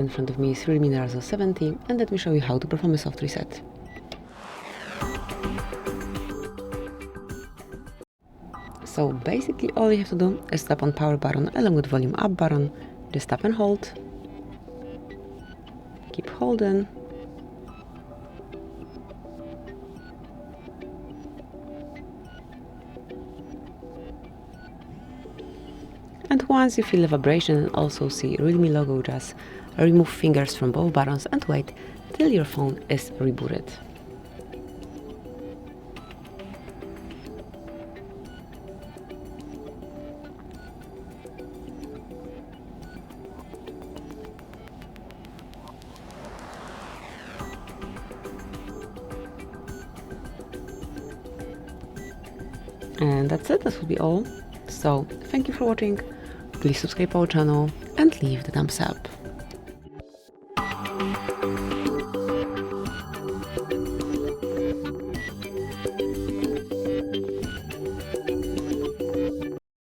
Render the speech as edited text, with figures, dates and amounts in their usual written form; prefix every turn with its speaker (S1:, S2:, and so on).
S1: In front of me is REALME Narzo 70, and let me show you how to perform a soft reset. So basically all you have to do is tap on power button along with volume up button, just tap and hold, keep holding, and once you feel the vibration and also see REALME logo, just remove fingers from both buttons and wait till your phone is rebooted. And that's it, that will be all. So thank you for watching, please subscribe our channel and leave the thumbs up.